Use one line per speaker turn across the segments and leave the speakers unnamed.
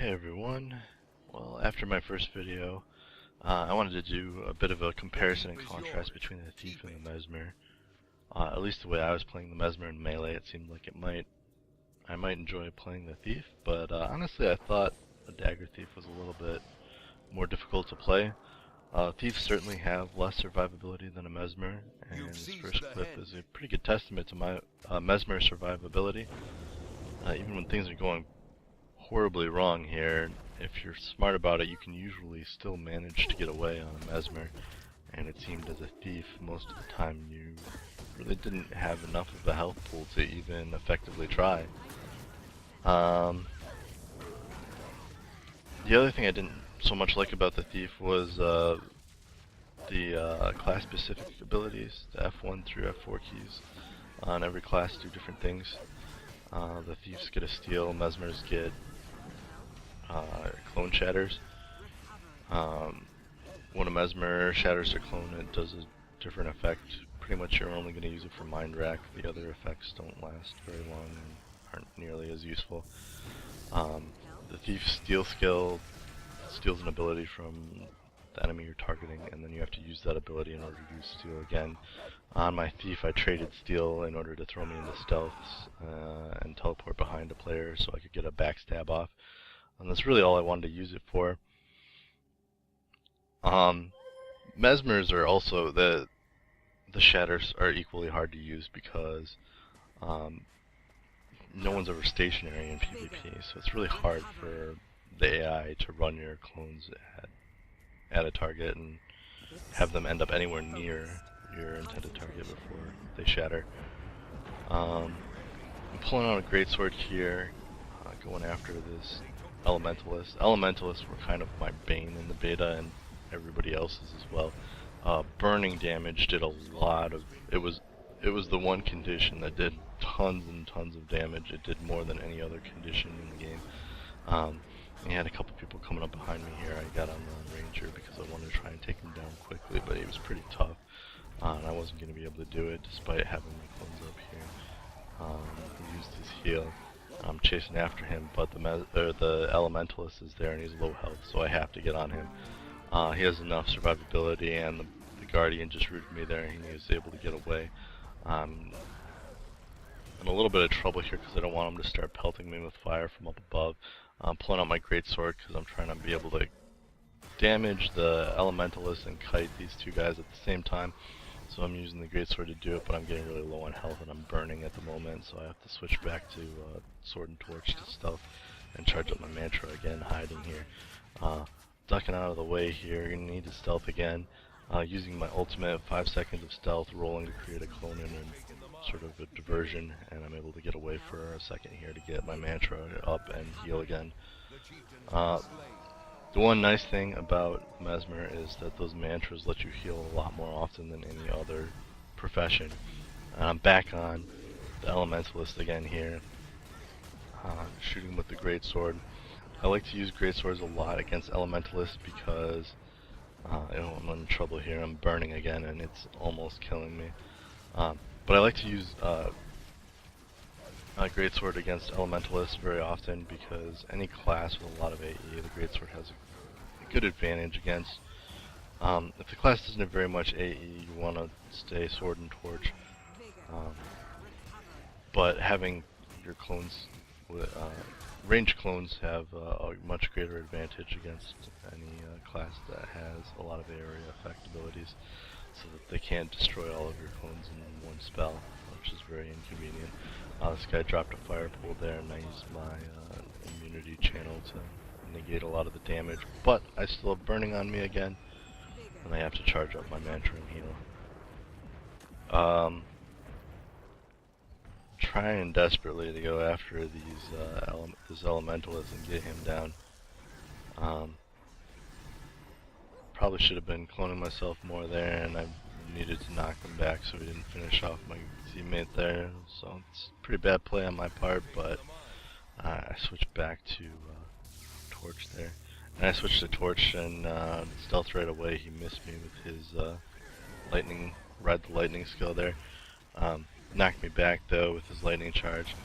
Hey everyone. Well, after my first video, I wanted to do a bit of a comparison and contrast between the Thief and the Mesmer. At least the way I was playing the Mesmer in Melee, it seemed like I might enjoy playing the Thief, but honestly I thought the Dagger Thief was a little bit more difficult to play. Thieves certainly have less survivability than a Mesmer, and this first clip is a pretty good testament to my Mesmer survivability. Even when things are going horribly wrong here, if you're smart about it, you can usually still manage to get away on a Mesmer, and it seemed as a Thief most of the time you really didn't have enough of a health pool to even effectively try. The other thing I didn't so much like about the Thief was the class-specific abilities. The F1 through F4 keys on every class do different things. The Thieves get a steal, Mesmers get clone shatters. When a Mesmer shatters a clone, it does a different effect. Pretty much you're only going to use it for mind rack. The other effects don't last very long and aren't nearly as useful. The Thief's steal skill steals an ability from the enemy you're targeting, and then you have to use that ability in order to use steal again. On my Thief, I traded steal in order to throw me into stealths and teleport behind a player so I could get a backstab off. And that's really all I wanted to use it for. Mesmers are also the shatters are equally hard to use because no one's ever stationary in PvP, so it's really hard for the AI to run your clones at a target and have them end up anywhere near your intended target before they shatter. I'm pulling out a greatsword here, going after this Elementalist. Elementalists were kind of my bane in the beta, and everybody else's as well. Burning damage did a lot of. It was the one condition that did tons and tons of damage. It did more than any other condition in the game. I had a couple people coming up behind me here. I got on the Ranger because I wanted to try and take him down quickly, but he was pretty tough, and I wasn't going to be able to do it despite having my clones up here. He used his heal. I'm chasing after him, but the Elementalist is there and he's low health, so I have to get on him. He has enough survivability, and the Guardian just rooted me there and he was able to get away. I'm in a little bit of trouble here because I don't want him to start pelting me with fire from up above. I'm pulling out my greatsword because I'm trying to be able to damage the Elementalist and kite these two guys at the same time. So I'm using the greatsword to do it, but I'm getting really low on health and I'm burning at the moment, so I have to switch back to sword and torch to stealth and charge up my mantra again, hiding here. Ducking out of the way here, you're going to need to stealth again. Using my ultimate 5 seconds of stealth, rolling to create a clone in and sort of a diversion, and I'm able to get away for a second here to get my mantra up and heal again. The one nice thing about Mesmer is that those mantras let you heal a lot more often than any other profession. And I'm back on the Elementalist again here, shooting with the greatsword. I like to use greatswords a lot against Elementalists because I'm in trouble here. I'm burning again and it's almost killing me. But I like to use a greatsword against Elementalists very often because any class with a lot of AE, the greatsword has a good advantage against. If the class doesn't have very much AE, you want to stay sword and torch. But having your clones, ranged clones have a much greater advantage against any class that has a lot of area effect abilities, so that they can't destroy all of your clones in one spell, which is very inconvenient. This guy dropped a fire pool there, and I used my immunity channel to negate a lot of the damage, but I still have burning on me again, and I have to charge up my mantra and heal. Trying desperately to go after this Elementalist and get him down. Probably should have been cloning myself more there, and I needed to knock him back so he didn't finish off my teammate there. So it's a pretty bad play on my part, but I switched back to torch there. And I switched to torch and stealth right away. He missed me with his ride the lightning skill there. Knocked me back though with his lightning charge.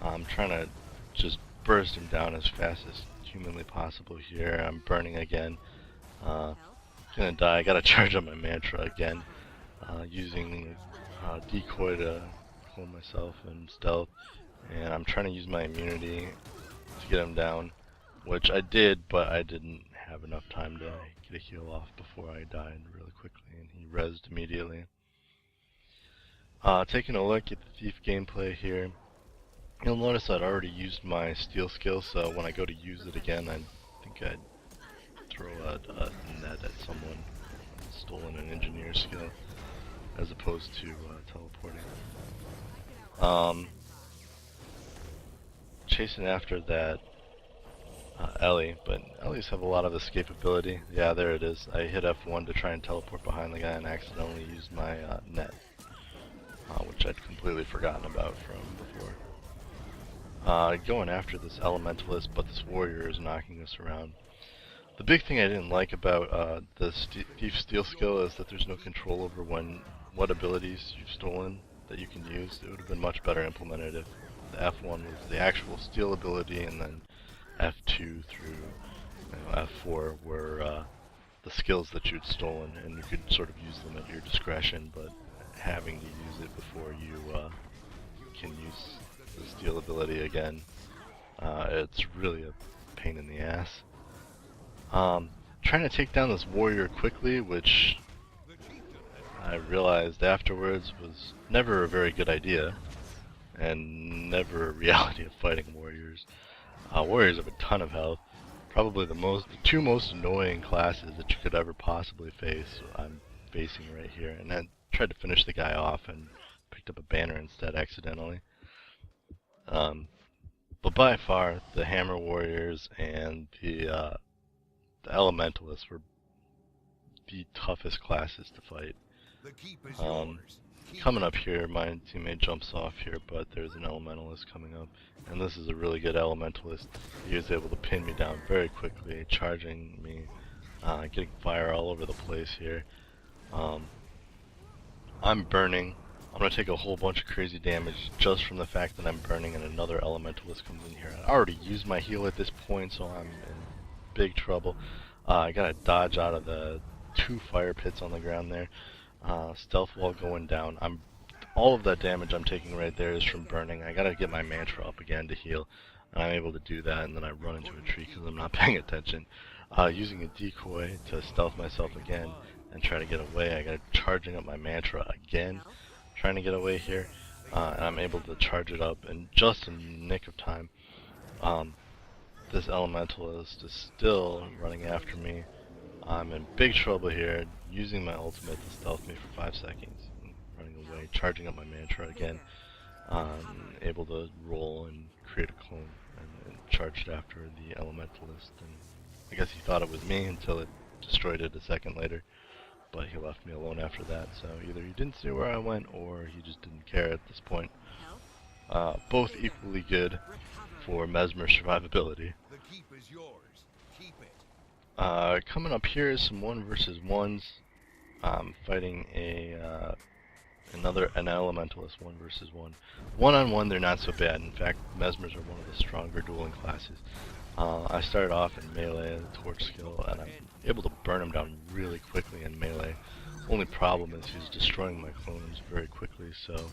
I'm trying to just burst him down as fast as humanly possible here. I'm burning again. Gonna die. I gotta charge up my mantra again. Using decoy to clone myself and stealth. And I'm trying to use my immunity to get him down, which I did, but I didn't have enough time to get a heal off before I died really quickly, and he rezzed immediately. Taking a look at the Thief gameplay here, you'll notice I'd already used my steal skill, so when I go to use it again, I think I'd throw a net at someone, stolen an engineer skill, as opposed to teleporting. Chasing after that Ellie, but Ellies have a lot of escapability. Yeah, there it is. I hit F1 to try and teleport behind the guy and accidentally used my net, which I'd completely forgotten about from before. Going after this elementalist, but this warrior is knocking us around. The big thing I didn't like about the Thief steal skill is that there's no control over what abilities you've stolen that you can use. It would have been much better implemented if the F1 was the actual steal ability, and then F2 through F4 were the skills that you'd stolen, and you could sort of use them at your discretion, but having to use it before you can use the steal ability again, it's really a pain in the ass. Trying to take down this warrior quickly, which I realized afterwards was never a very good idea, and never a reality of fighting warriors. Warriors have a ton of health. Probably the two most annoying classes that you could ever possibly face, I'm facing right here. And I tried to finish the guy off and picked up a banner instead accidentally. But by far, the hammer warriors and the elementalists were the toughest classes to fight. Coming up here, my teammate jumps off here, but there's an elementalist coming up, and this is a really good elementalist. He was able to pin me down very quickly, charging me, getting fire all over the place here. I'm burning. I'm going to take a whole bunch of crazy damage just from the fact that I'm burning and another elementalist comes in here. I already used my heal at this point, so I'm in big trouble. I gotta dodge out of the 2 fire pits on the ground there. Stealth wall going down. All of that damage I'm taking right there is from burning. I gotta get my mantra up again to heal, and I'm able to do that, and then I run into a tree because I'm not paying attention. Using a decoy to stealth myself again and try to get away. I gotta charging up my mantra again, trying to get away here, and I'm able to charge it up in just a nick of time. This elementalist is still running after me. I'm in big trouble here, using my ultimate to stealth me for 5 seconds, running away, charging up my mantra again, able to roll and create a clone, and charged after the elementalist, and I guess he thought it was me until it destroyed it a second later, but he left me alone after that, so either he didn't see where I went, or he just didn't care at this point. Both equally good for Mesmer survivability. Coming up here is some 1 versus 1s. Fighting an elementalist 1 versus 1. 1-on-1 they're not so bad. In fact, Mesmers are one of the stronger dueling classes. I started off in melee, the torch skill, and I'm able to burn him down really quickly in melee. Only problem is he's destroying my clones very quickly, so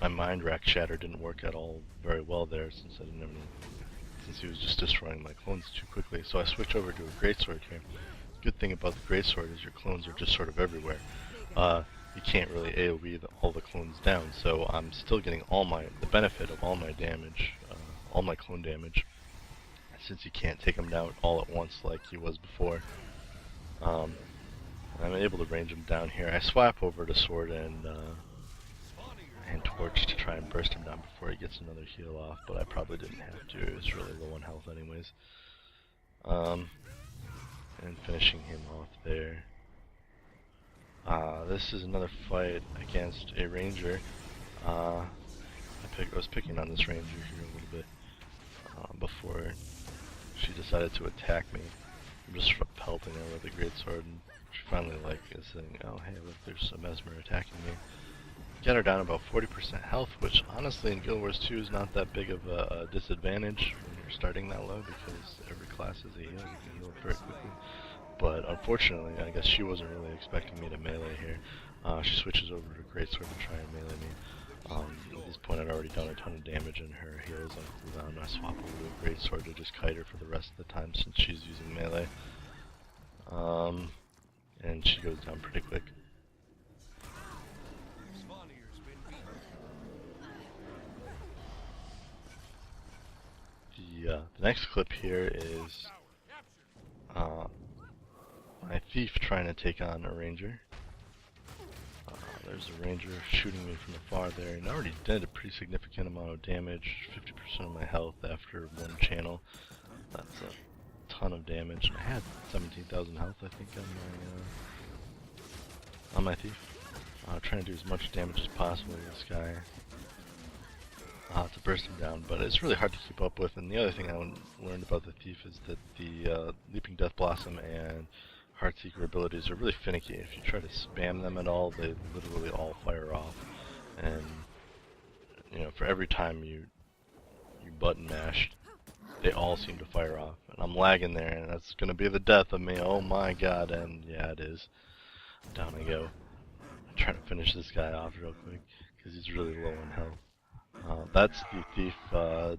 my mind rack shatter didn't work at all very well there since he was just destroying my clones too quickly. So I switched over to a greatsword here. Good thing about the greatsword is your clones are just sort of everywhere. You can't really AoE all the clones down, so I'm still getting the benefit of all my damage, all my clone damage, since you can't take them down all at once like he was before. I'm able to range him down here. I swap over to sword and torch to try and burst him down before he gets another heal off, but I probably didn't have to. It was really low on health anyways. And finishing him off there. This is another fight against a ranger. I was picking on this ranger here a little bit before she decided to attack me. I'm just pelting her with a greatsword, and she finally is saying, "Oh hey, look, there's a Mesmer attacking me." Get her down about 40% health, which honestly in Guild Wars 2 is not that big of a disadvantage when you're starting that low because every class is a heal. You can heal very quickly. But unfortunately, I guess she wasn't really expecting me to melee here. She switches over to Greatsword to try and melee me. At this point, I'd already done a ton of damage and her heal is on cooldown. I swap over to Greatsword to just kite her for the rest of the time since she's using melee. And she goes down pretty quick. The next clip here is my thief trying to take on a ranger. There's a ranger shooting me from afar there, and I already did a pretty significant amount of damage, 50% of my health after one channel. That's a ton of damage, and I had 17,000 health, I think, on my thief. Trying to do as much damage as possible with this guy to burst him down, but it's really hard to keep up with. And the other thing I learned about the thief is that the Leaping Death Blossom and Heartseeker abilities are really finicky. If you try to spam them at all, they literally all fire off. And you know, for every time you button mash, they all seem to fire off. And I'm lagging there, and that's gonna be the death of me. Oh my god! And yeah, it is. Down I go. I'm trying to finish this guy off real quick because he's really low in health. That's the Thief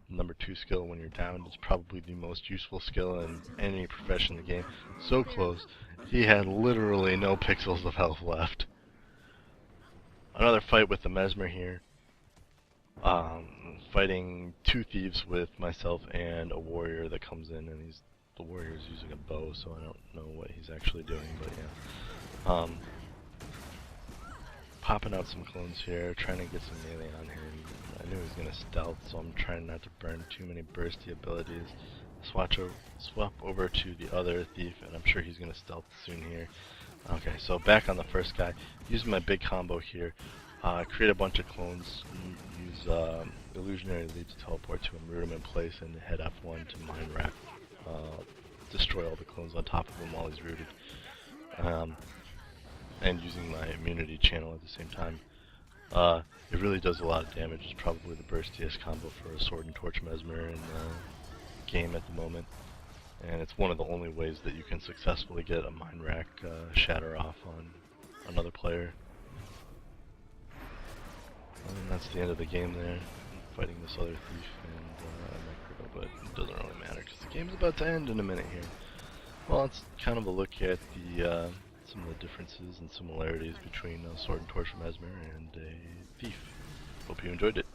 number 2 skill when you're down. It's probably the most useful skill in any profession in the game. So close, he had literally no pixels of health left. Another fight with the Mesmer here. Fighting 2 thieves with myself and a warrior that comes in, and the warrior's using a bow, so I don't know what he's actually doing, but yeah. Popping out some clones here, trying to get some melee on him. I knew he was going to stealth, so I'm trying not to burn too many bursty abilities. Swap over to the other thief, and I'm sure he's going to stealth soon here. Okay, so back on the first guy. Using my big combo here, create a bunch of clones, use Illusionary Lead to teleport to him, root him in place, and hit F1 to Mind Rack. Destroy all the clones on top of him while he's rooted. And using my immunity channel at the same time. It really does a lot of damage. It's probably the burstiest combo for a Sword and Torch Mesmer in the game at the moment. And it's one of the only ways that you can successfully get a Mind Rack shatter off on another player. And that's the end of the game there. I'm fighting this other thief and but it doesn't really matter because the game's about to end in a minute here. Well, it's kind of a look at the some of the differences and similarities between Sword and Torch Mesmer and a Thief. Hope you enjoyed it.